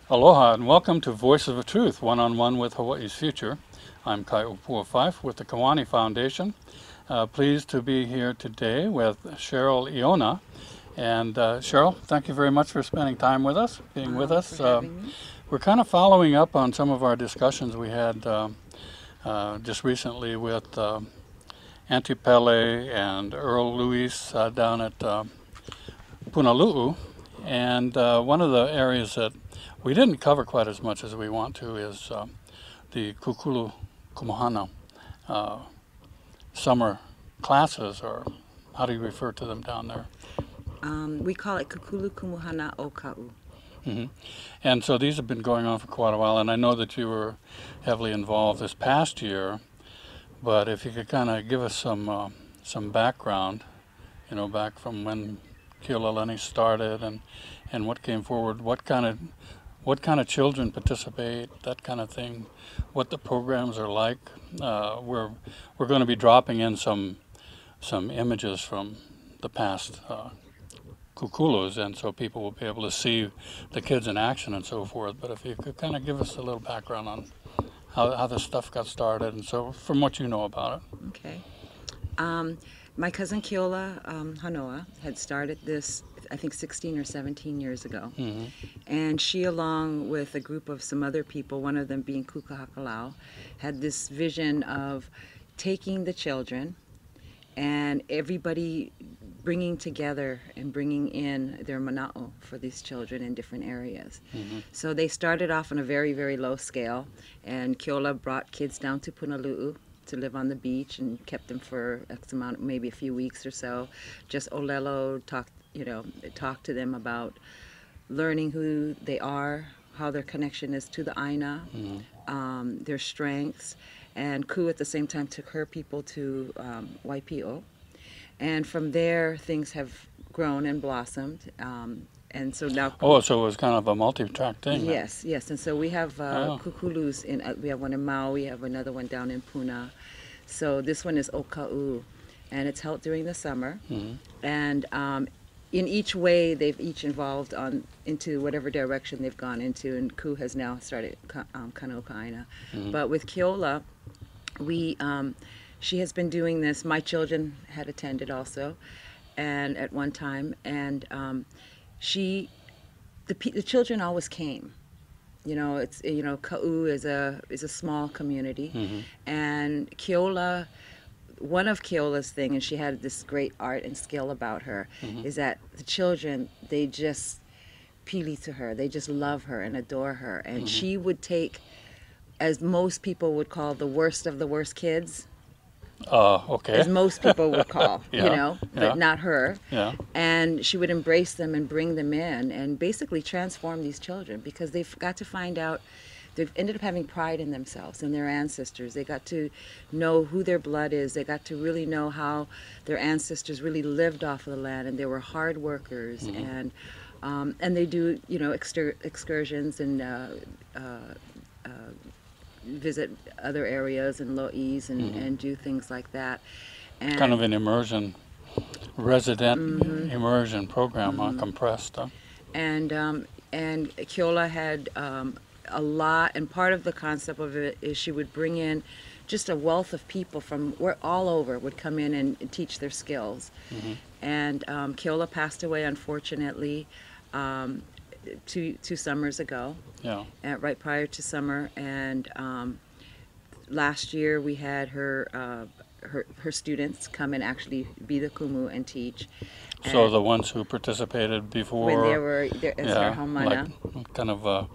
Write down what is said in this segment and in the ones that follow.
Aloha and welcome to Voices of Truth, one-on-one with Hawaii's Future. I'm Kai Upua Fife with the Kiwani Foundation. Pleased to be here today with Sheryl Iona. And Sheryl, thank you very much for spending time with us, being with us. For having me. We're kind of following up on some of our discussions we had just recently with Auntie Pele and Earl Louis down at Punalu. And one of the areas that we didn't cover quite as much as we want to is the Kukulu Kumu Hana summer classes, or how do you refer to them down there? We call it Kukulu Kumu Hana o Ka'u. Mm-hmm. And so these have been going on for quite a while, and I know that you were heavily involved this past year, but if you could kind of give us some background, back from when Keolalani started and what came forward, what kind of children participate, that kind of thing, what the programs are like. We're going to be dropping in some images from the past kukulus, and so people will be able to see the kids in action and so forth. But if you could kind of give us a little background on how this stuff got started, and so from what you know about it. Okay. My cousin Keola Hanoa had started this, I think, 16 or 17 years ago. Mm-hmm. And she, along with a group of some other people, one of them being Kukahakalau, had this vision of taking the children and everybody bringing together and bringing in their mana'o for these children in different areas. Mm-hmm. So they started off on a very, very low scale, and Keola brought kids down to Punalu to live on the beach and kept them for X amount, maybe a few weeks or so. Just Olelo talked to them about learning who they are, how their connection is to the Aina, Mm-hmm. Their strengths. And Ku at the same time took her people to YPO. And from there, things have grown and blossomed. And so now... Oh, so it was kind of a multi-track thing. Yes, yes. And so we have kukulus we have one in Maui, we have another one down in Puna. So this one is Oka'u, and it's held during the summer. Mm-hmm. And in each way, they've each evolved into whatever direction they've gone into, and Ku has now started Kanokaina. Mm-hmm. But with Keola, she has been doing this. My children had attended also, and at one time, and the children always came. Ka'u is a small community, Mm-hmm. and Keola, one of Keola's thing, and she had this great art and skill about her, Mm-hmm. is that the children, they just pili to her, they just love her and adore her, and Mm-hmm. she would take, as most people would call, the worst of the worst kids, Okay. as most people would call, Yeah, but yeah. not her. Yeah. And she would embrace them and bring them in and basically transform these children, because they've got to find out, they've ended up having pride in themselves and their ancestors. They got to know who their blood is. They got to really know how their ancestors really lived off of the land, and they were hard workers. Mm-hmm. And they do, excursions and visit other areas and lo'is and do things like that. And Kind of an resident immersion program, compressed. and Keola had a lot, and part of the concept of it is she would bring in just a wealth of people from all over would come in and teach their skills. Mm-hmm. And Keola passed away, unfortunately, 2 summers ago. Yeah. Right prior to summer, and last year we had her students come and actually be the kumu and teach. So And the ones who participated before, when they were there as their haumana, like kind of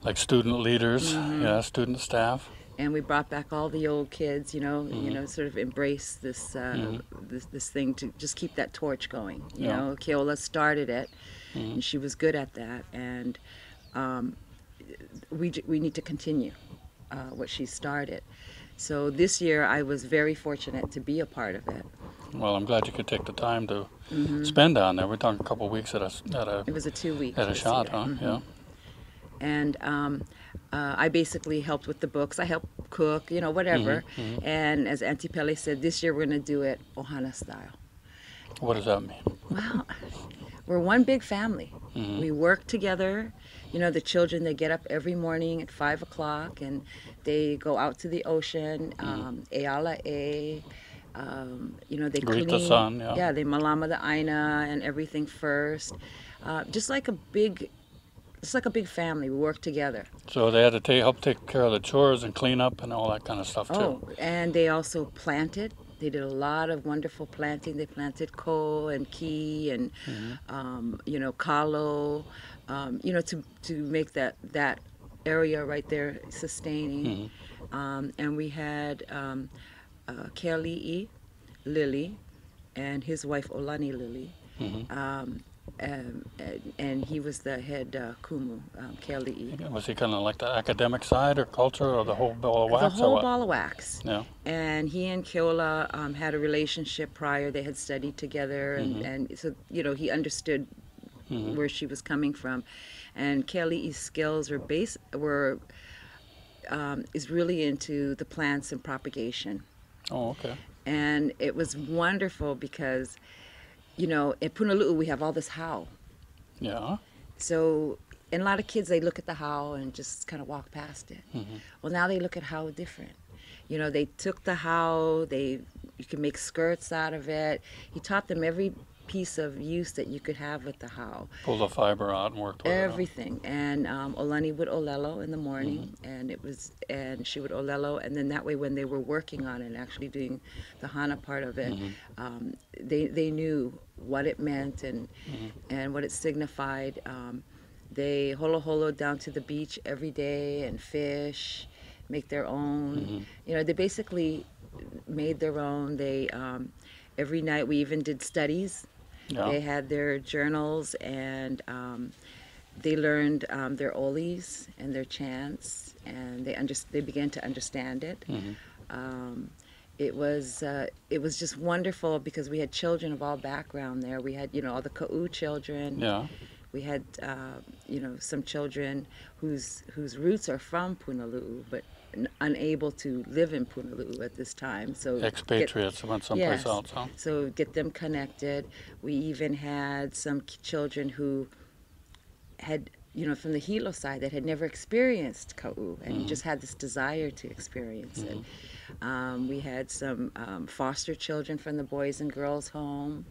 like student leaders, yeah, student staff. and we brought back all the old kids, sort of embrace this this thing to just keep that torch going. Yeah. Keola started it, Mm-hmm. and she was good at that, and we need to continue what she started. So this year I was very fortunate to be a part of it. Well, I'm glad you could take the time to spend down there. We're talking a couple of weeks at It was a 2-week. a this shot, year. huh? Yeah. And I basically helped with the books. I helped cook, whatever. And as Auntie Pele said, this year we're going to do it Ohana style. What does that mean? Well, we're one big family. We work together You know, the children, they get up every morning at 5 o'clock and they go out to the ocean, Eala E. You know, they Greet the clean, sun, yeah. yeah, they malama the aina and everything first. Just like a big, it's like a big family. We work together. So they had to help take care of the chores and clean up and all that kind of stuff too. Oh, and they also planted. They did a lot of wonderful planting. They planted ko and ki and you know, kalo, you know, to make that area right there sustaining. And we had Keali'i Lily and his wife Olani Lily. And he was the head kumu, Keali'i. Was he kind of like the academic side or culture or the whole ball of wax? The or whole what? ball of wax. Yeah. And he and Keola had a relationship prior. They had studied together, and so, you know, he understood where she was coming from. And Keali'i's skills is really into the plants and propagation. Oh, okay. And it was wonderful because, you know, in Punalu we have all this how. Yeah. So, and a lot of kids, they look at the how and just kind of walk past it. Well, now they look at how different. You know, they took the how, you can make skirts out of it. He taught them every piece of use that you could have with the how. Pull the fiber out and worked with Everything. And Olani would olelo in the morning, and she would olelo, and then that way when they were working on it and actually doing the Hana part of it, they knew what it meant and what it signified. They holo down to the beach every day and fish, make their own. You know, they basically made their own. They every night we even did studies. Yeah. They had their journals, and they learned their olis and their chants, and they began to understand it. It was just wonderful because we had children of all background there. We had, you know, all the Ka'u children. Yeah. We had, you know, some children whose roots are from Punalu, but unable to live in Punalu at this time. So Expatriates went someplace else, huh? So get them connected. We even had some children who had, you know, from the Hilo side that had never experienced Ka'u and just had this desire to experience it. We had some foster children from the Boys and Girls Home.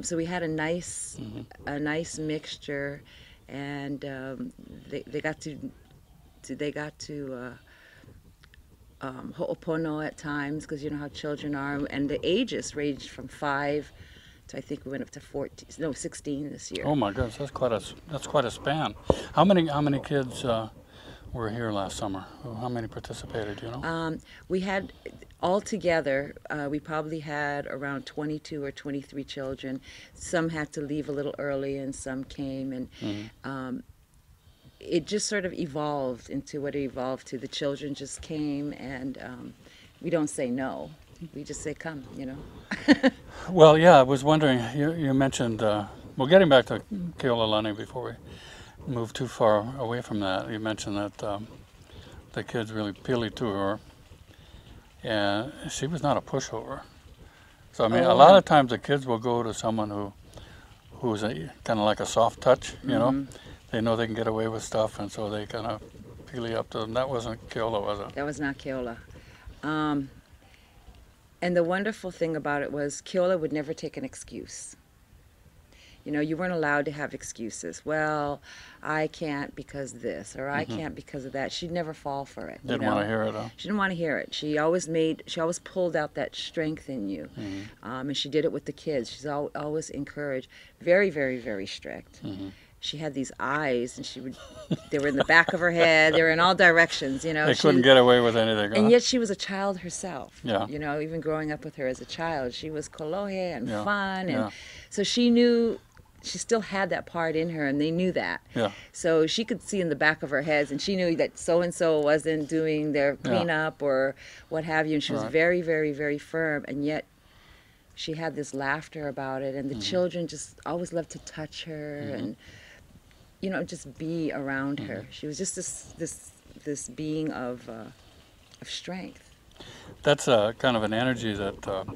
So we had a nice mixture, and they got to ho'opono at times, because you know how children are, and the ages ranged from 5 to, I think we went up to 16 this year. Oh my goodness, that's quite a span. How many kids were here last summer? How many participated? You know. We had altogether, we probably had around 22 or 23 children. Some had to leave a little early, and some came, and it just sort of evolved into what it evolved to. The children just came, and we don't say no. We just say come, you know. Well, yeah, I was wondering, you mentioned, well, getting back to Keolalani before we move too far away from that, you mentioned that the kids really pili to her, and she was not a pushover. So, I mean, a lot of times the kids will go to someone who's kind of like a soft touch, you know. They know they can get away with stuff, and so they kind of pili up to them. That wasn't Keola, was it? That was not Keola. And the wonderful thing about it was Keola would never take an excuse. You know, you weren't allowed to have excuses. Well, I can't because this, or I can't because of that. She'd never fall for it. Didn't want to hear it, huh? She didn't want to hear it. She always pulled out that strength in you. And she did it with the kids. She's always encouraged. Very, very, very strict. She had these eyes, and they were in the back of her head. They were in all directions, you know. They couldn't get away with anything. And yet she was a child herself. Yeah. You know, even growing up with her as a child, she was kolohe and fun. And Yeah. so she knew, she still had that part in her, and they knew that. Yeah. So she could see in the back of her head, and she knew that so-and-so wasn't doing their cleanup or what have you. And she was very, very, very firm. And yet she had this laughter about it. And the children just always loved to touch her and, you know, just be around her. She was just this being of strength. That's kind of an energy that,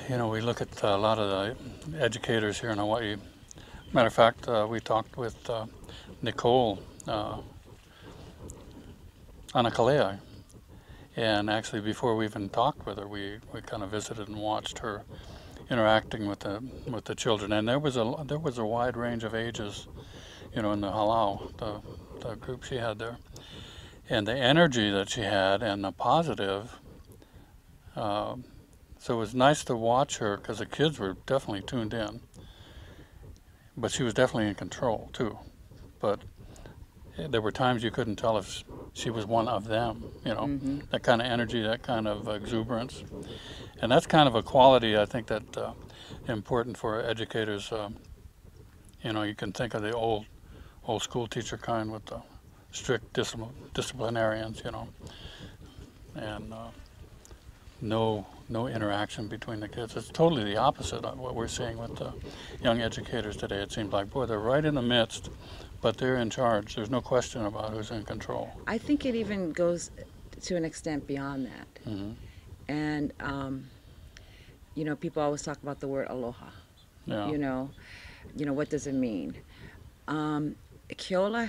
you know, we look at a lot of the educators here in Hawaii. Matter of fact, we talked with Nicole Anakalea. And actually, before we even talked with her, we kind of visited and watched her interacting with the children. And there was a wide range of ages, in the halau, the group she had there. And the energy that she had and the positive, so it was nice to watch her because the kids were definitely tuned in. But she was definitely in control too. But there were times you couldn't tell if she was one of them, that kind of energy, that kind of exuberance. And that's kind of a quality I think that important for educators. You can think of the old school teacher kind with the strict disciplinarians, and no interaction between the kids. It's totally the opposite of what we're seeing with the young educators today. It seems like, boy, they're right in the midst, but they're in charge. There's no question about who's in control. I think it even goes to an extent beyond that. Mm-hmm. And, people always talk about the word aloha. Yeah. What does it mean? Keola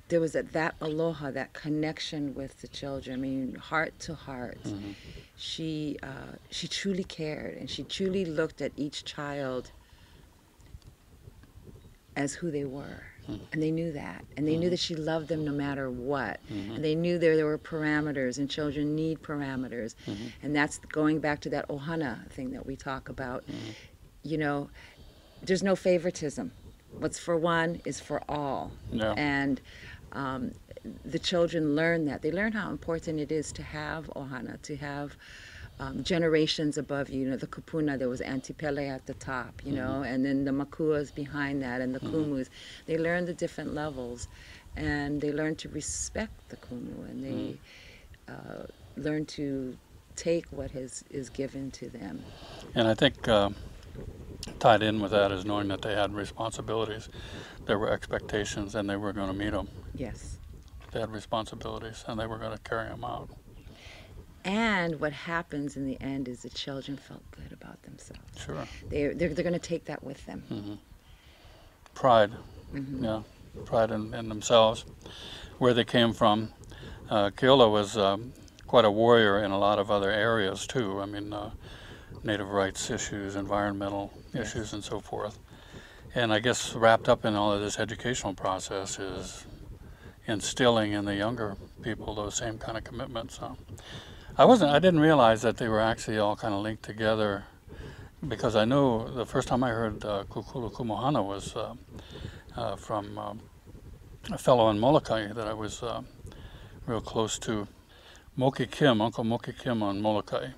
there was that aloha, that connection with the children. I mean, heart to heart. Mm-hmm. She truly cared, and she truly looked at each child as who they were. Mm-hmm. And they knew that. And they knew that she loved them no matter what. Mm-hmm. And they knew there were parameters, and children need parameters. Mm-hmm. And that's going back to that ohana thing that we talk about. Mm-hmm. There's no favoritism. What's for one is for all. Yeah. And the children learn that. They learn how important it is to have ohana, to have generations above you. The kupuna, there was Antipele at the top, and then the makuas behind that, and the kumus. They learn the different levels, and they learn to respect the kumu, and they learn to take what is given to them. And I think tied in with that is knowing that they had responsibilities. There were expectations, and they were going to meet them. Yes. They had responsibilities, and they were going to carry them out. And what happens in the end is the children felt good about themselves. Sure. They're going to take that with them. Mm-hmm. Pride. Mm-hmm. Yeah. Pride in themselves, where they came from. Keola was quite a warrior in a lot of other areas too. I mean, native rights issues, environmental issues, and so forth. And I guess wrapped up in all of this educational process is instilling in the younger people those same kind of commitments. I didn't realize that they were actually all kind of linked together, because I know the first time I heard Kukulu Kumu Hana was from a fellow in Molokai that I was real close to, Moki Kim, Uncle Moki Kim on Molokai.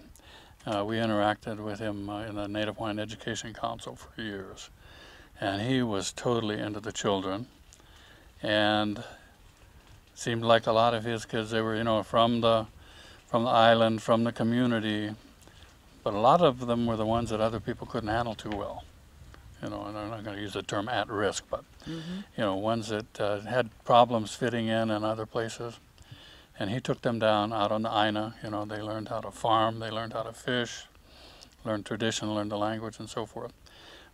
We interacted with him in the Native Hawaiian Education Council for years, and he was totally into the children, and seemed like a lot of his kids, they were from the island, from the community, but a lot of them were the ones that other people couldn't handle too well. And I'm not going to use the term at risk, but ones that had problems fitting in other places. And he took them down out on the Aina. They learned how to farm, they learned how to fish, learned tradition, learned the language, and so forth.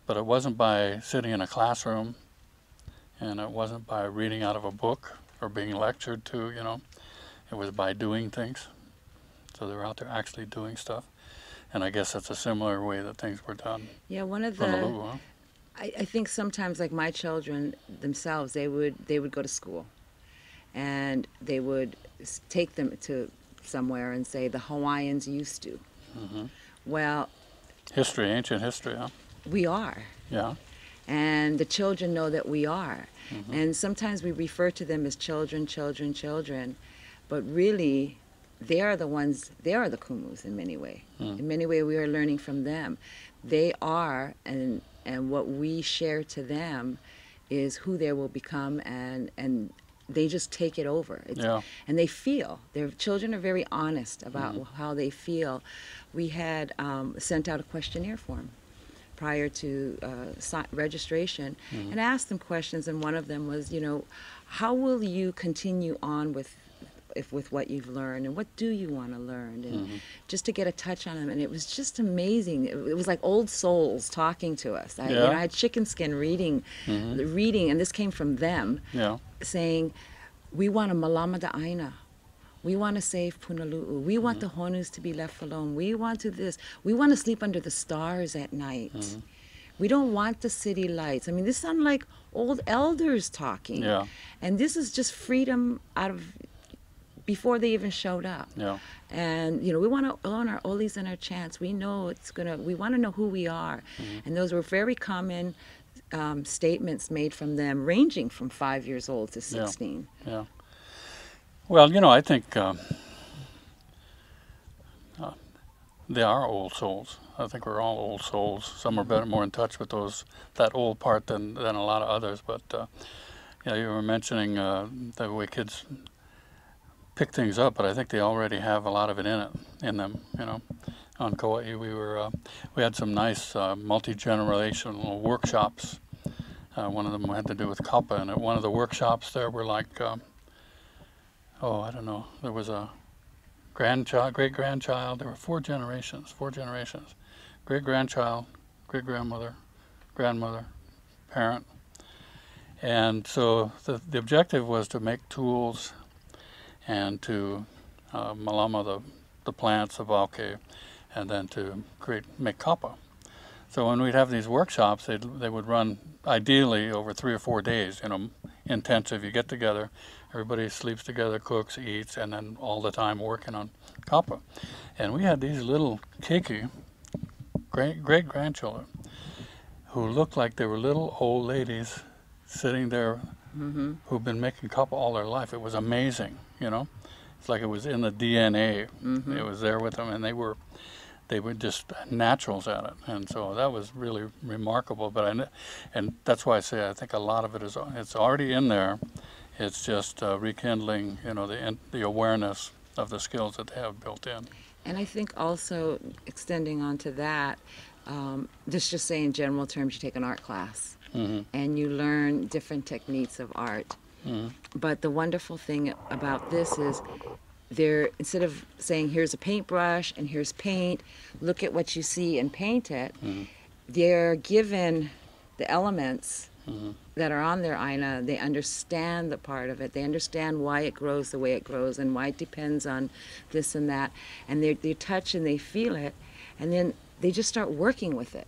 But it wasn't by sitting in a classroom, and it wasn't by reading out of a book or being lectured to. It was by doing things. So they were out there actually doing stuff. And I guess that's a similar way that things were done. Yeah, one of the... Punalu, huh? I think sometimes, like my children themselves, they would go to school, and they would take them to somewhere and say the Hawaiians used to. Mm-hmm. Well, ancient history, huh? We are. Yeah. And the children know that we are. Mm-hmm. And sometimes we refer to them as children, but really they are the kumus in many ways. In many ways we are learning from them. They are, and what we share to them is who they will become, and they just take it over. And they feel. Their children are very honest about how they feel. We had sent out a questionnaire form prior to registration, and asked them questions, and one of them was, how will you continue on with if with what you've learned, and what do you want to learn, and Mm-hmm. just to get a touch on them. And it was just amazing. It was like old souls talking to us. I, you Yeah. know, I had chicken skin reading, and this came from them, Yeah. saying, we want a Malamada Aina. We want to save Punalu. We want the Honus to be left alone. We want to this. We want to sleep under the stars at night. We don't want the city lights. I mean, this sounds like old elders talking. Yeah. And this is just freedom out of before they even showed up. Yeah. And, you know, we want to own our olis and our chants. We know we want to know who we are. And those were very common statements made from them, ranging from 5 years old to 16. Yeah. Well, you know, I think they are old souls. I think we're all old souls. Some are better, more in touch with that old part than a lot of others. But yeah, you were mentioning the way kids pick things up, but I think they already have a lot of it in them. You know, on Kauai we had some nice multi-generational workshops. One of them had to do with kappa, and at one of the workshops there were like, I don't know, there was a grandchild, great-grandchild. There were four generations, great-grandchild, great-grandmother, grandmother, parent. And so the objective was to make tools and to malama the plants of Auke, and then to make kapa. So when we'd have these workshops, they would run ideally over 3 or 4 days, you know, intensive. You get together, everybody sleeps together, cooks, eats, and then all the time working on kapa. And we had these little keiki, great-grandchildren, who looked like they were little old ladies sitting there who've been making kapa all their life. It was amazing, you know. It's like it was in the DNA. It was there with them, and they were just naturals at it, and so that was really remarkable. But and that's why I say I think a lot of it's already in there. It's just rekindling, you know, the awareness of the skills that they have built in. And I think also extending onto that, just say in general terms, you take an art class and you learn different techniques of art. But the wonderful thing about this is instead of saying here's a paintbrush and here's paint, look at what you see and paint it, they're given the elements that are on their aina. They understand the part of it. They understand why it grows the way it grows and why it depends on this and that. And they touch and they feel it, and then they just start working with it.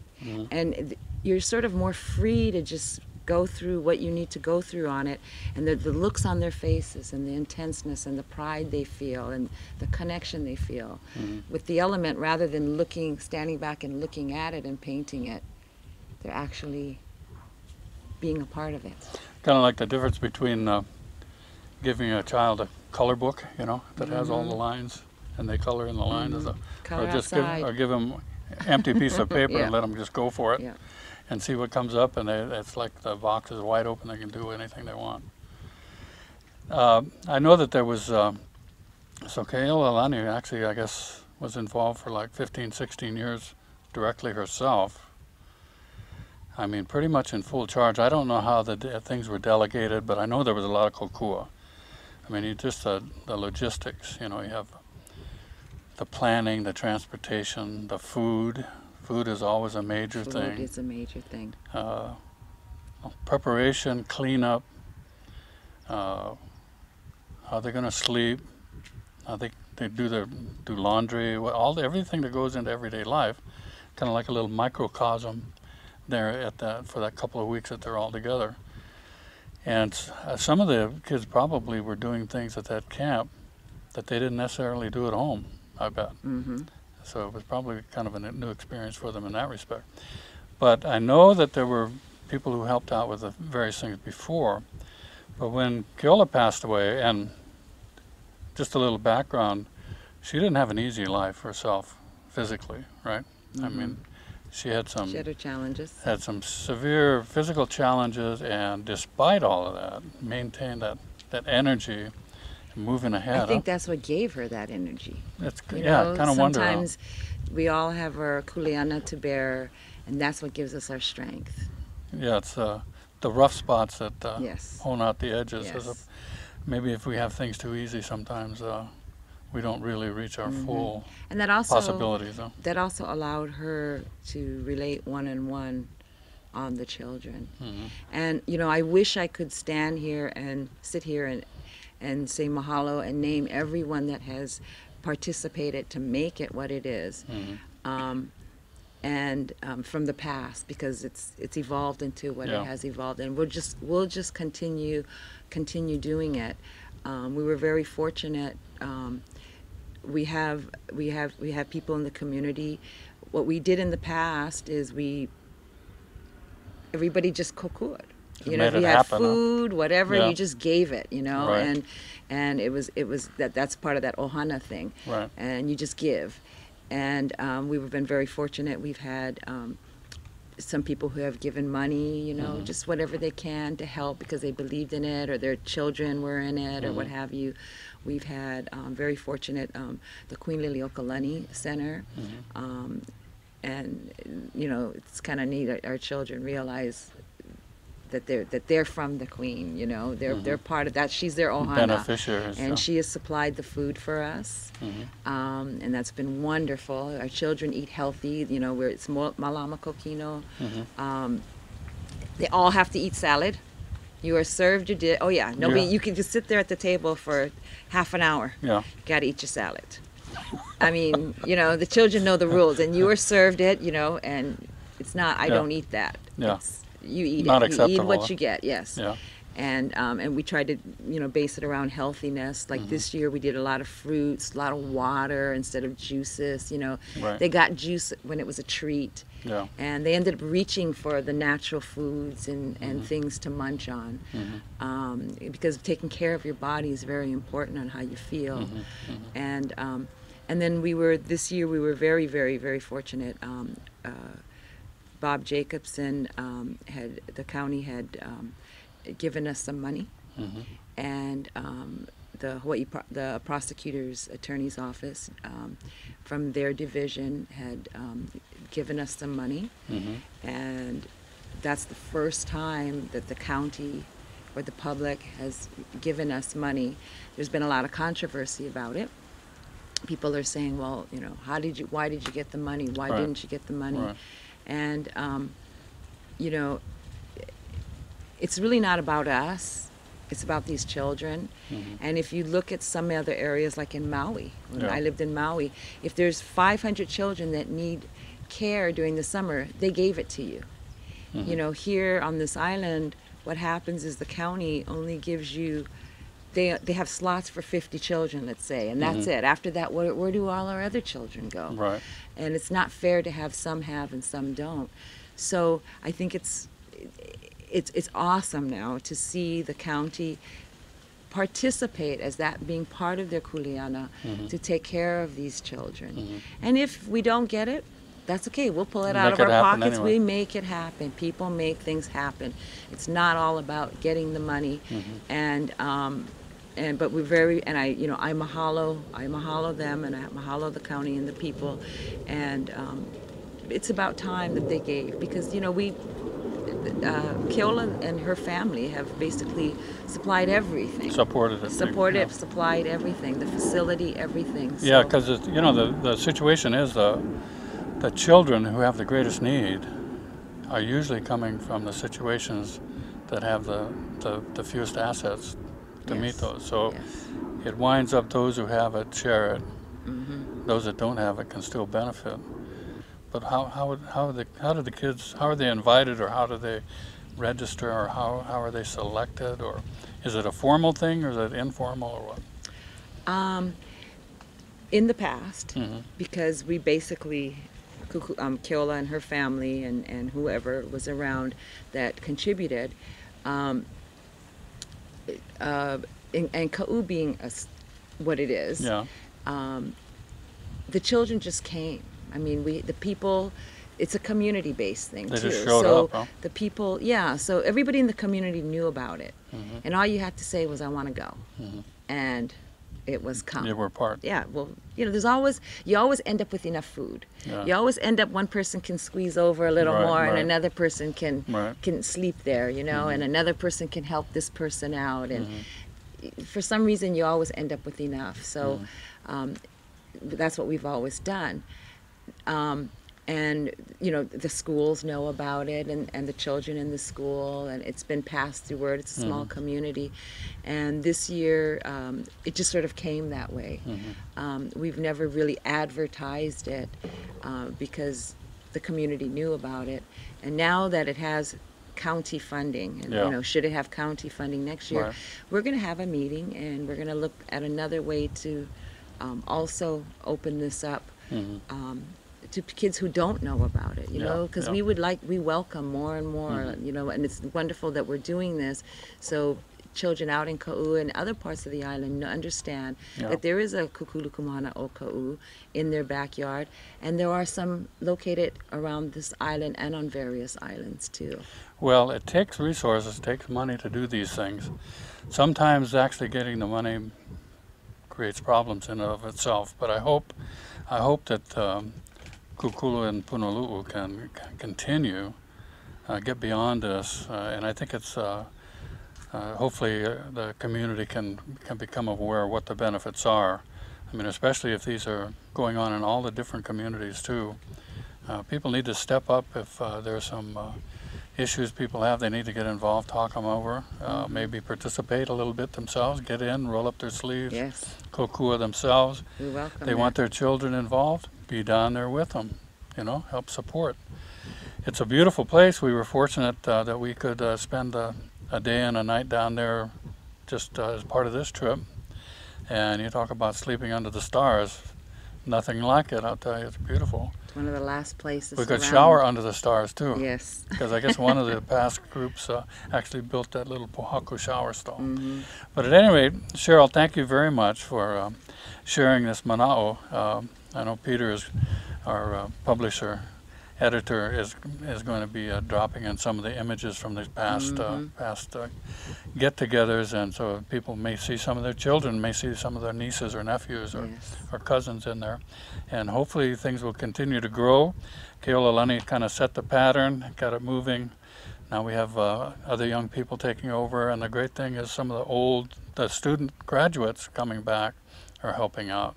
And you're sort of more free to just go through what you need to go through on it, and the looks on their faces and the intenseness and the pride they feel and the connection they feel with the element, rather than standing back and looking at it and painting it. They're actually being a part of it. Kind of like the difference between giving a child a color book, you know, that has all the lines, and they color in the lines, or give them an empty piece of paper and let them just go for it. And see what comes up, and it's like the box is wide open. They can do anything they want. I know that there was, so Keolalani actually, I guess, was involved for like 15, 16 years directly herself. I mean, pretty much in full charge. I don't know how the things were delegated, but I know there was a lot of kokua. I mean, the logistics, you know, you have the planning, the transportation, the food. Food is always a major thing. Food is a major thing. Preparation, cleanup, how they're going to sleep, how they do laundry, everything that goes into everyday life, kind of like a little microcosm there for that couple of weeks that they're all together. And some of the kids probably were doing things at that camp that they didn't necessarily do at home, I bet. So it was probably kind of a new experience for them in that respect. But I know that there were people who helped out with the various things before. But when Keola passed away, and just a little background, she didn't have an easy life herself physically, right? I mean, she had her challenges. Had some severe physical challenges, and despite all of that, maintained that energy, moving ahead. I think that's what gave her that energy. That's kind of wonder. Sometimes we all have our kuleana to bear, and that's what gives us our strength. Yeah, it's the rough spots that hone out the edges. Yes. maybe if we have things too easy sometimes, we don't really reach our full And that also possibilities. Huh? that also allowed her to relate one-on-one on the children. And you know, I wish I could stand here and sit here and say mahalo and name everyone that has participated to make it what it is. And from the past, because it's evolved into what it has evolved, and we'll just continue doing it. We were very fortunate. We have people in the community. What we did in the past is everybody just koku'd. You know, if you had food, whatever, you just gave it, you know, and it was that's part of that ohana thing, and you just give. And we've been very fortunate. We've had some people who have given money, you know, just whatever they can to help because they believed in it or their children were in it or what have you. We've had very fortunate the Queen Liliuokalani Center, and you know, it's kind of neat. Our children realize that they're from the Queen, you know, they're part of that. She's their ohana, beneficiaries, and she has supplied the food for us, and that's been wonderful. Our children eat healthy, you know, where it's malama kokino. They all have to eat salad. You are served your dish. Oh yeah, nobody. You can just sit there at the table for half an hour. Yeah, got to eat your salad. I mean, you know, the children know the rules, and you are served it, you know, and it's not. I don't eat that. Yeah. You eat Not it. acceptable. You eat what you get. Yes. Yeah. And we tried to, you know, base it around healthiness. Like this year, we did a lot of fruits, a lot of water instead of juices. You know, they got juice when it was a treat. Yeah. And they ended up reaching for the natural foods and things to munch on, because taking care of your body is very important on how you feel. And then this year we were very, very, very fortunate. Bob Jacobson the county had given us some money, and the prosecutor's attorney's office from their division had given us some money, and that's the first time that the county or the public has given us money. There's been a lot of controversy about it. People are saying, well, you know, why did you get the money? Why didn't you get the money? And, you know, it's really not about us. It's about these children. And if you look at some other areas, like in Maui, when I lived in Maui, if there's 500 children that need care during the summer, they gave it to you. You know, here on this island, what happens is the county only gives you, they have slots for 50 children, let's say, and that's it. After that, where do all our other children go? Right. And it's not fair to have some have and some don't. So I think it's awesome now to see the county participate as that being part of their kuleana to take care of these children. And if we don't get it, that's okay. We'll pull it out of our pockets. Anyway. We make it happen. People make things happen. It's not all about getting the money. But we're very, and I mahalo them, and I mahalo the county and the people, and it's about time that they gave, because you know Keola and her family have basically supplied everything. Supported everything, the facility, everything. So. Yeah, because you know the situation is the children who have the greatest need are usually coming from the situations that have the fewest assets to meet those. So it winds up those who have it share it. Those that don't have it can still benefit. But how do the kids, how are they invited, or how do they register, or how are they selected, or is it a formal thing, or is it informal, or what? In the past, because we basically Keola and her family and whoever was around that contributed, and Ka'u being what it is, the children just came. I mean, the people, it's a community-based thing, they too. Just showed up, huh? The people, so everybody in the community knew about it. And all you had to say was, I want to go. And it was come. You were part. Yeah, well, you know, you always end up with enough food. You always end up, one person can squeeze over a little more, and another person can sleep there, you know, and another person can help this person out. And for some reason you always end up with enough. So that's what we've always done. And you know, the schools know about it, and the children in the school, and it's been passed through word. It's a small community, and this year it just sort of came that way. We've never really advertised it because the community knew about it, and now that it has county funding, and you know, should it have county funding next year, we're going to have a meeting, and we're going to look at another way to also open this up to kids who don't know about it, you know, because we welcome more and more, you know, and it's wonderful that we're doing this, so children out in Ka'u and other parts of the island understand that there is a Kukulu Kumu Hana o Ka'u in their backyard, and there are some located around this island and on various islands too. Well, it takes resources, it takes money to do these things. Sometimes actually getting the money creates problems in and of itself, but I hope that Kukulu and Punalu can continue, get beyond this, and I think it's hopefully the community can become aware of what the benefits are. I mean, especially if these are going on in all the different communities too. People need to step up if there's some issues people have. They need to get involved, talk them over, maybe participate a little bit themselves, get in, roll up their sleeves, kokua themselves. We welcome they want their children involved, be down there with them, you know, help support. It's a beautiful place. We were fortunate that we could spend a day and a night down there just as part of this trip. And you talk about sleeping under the stars, nothing like it, I'll tell you. It's beautiful. It's one of the last places we could around. shower under the stars too. Yes. Because I guess one of the past groups actually built that little pohaku shower stall. But at any rate, Sheryl, thank you very much for sharing this mana'o. I know Peter, is our publisher, editor, is going to be dropping in some of the images from these past get-togethers, and so people may see some of their children, may see some of their nieces or nephews or cousins in there, and hopefully things will continue to grow. Keolalani kind of set the pattern, got it moving. Now we have other young people taking over, and the great thing is some of the student graduates coming back are helping out,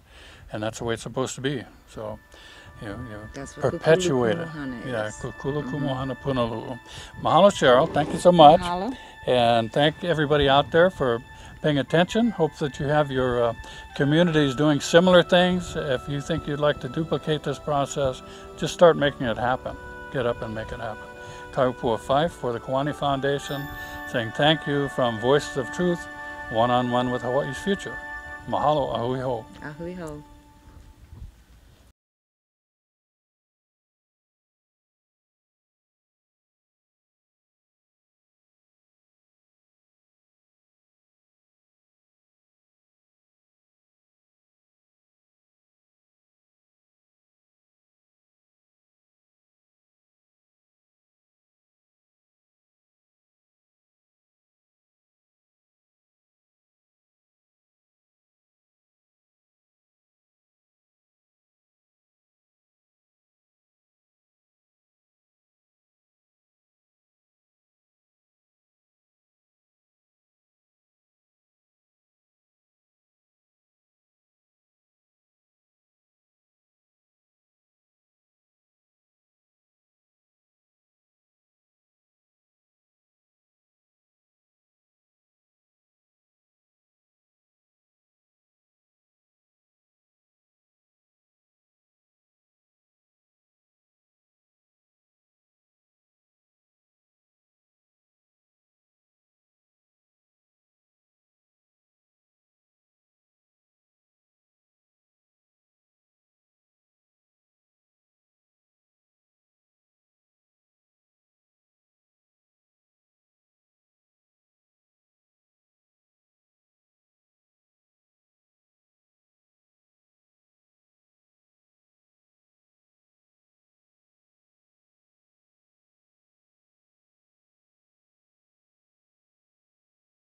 and that's the way it's supposed to be. So you perpetuate it. Kukulu Kumu Hana Punalu. Mahalo, Sheryl. Thank you so much. Mahalo. And thank everybody out there for paying attention. Hope that you have your communities doing similar things. If you think you'd like to duplicate this process, just start making it happen. Get up and make it happen. Kaupua Fife for the Kiwani Foundation, saying thank you from Voices of Truth, one-on-one with Hawaii's future. Mahalo, ahui ho. Ahui ho.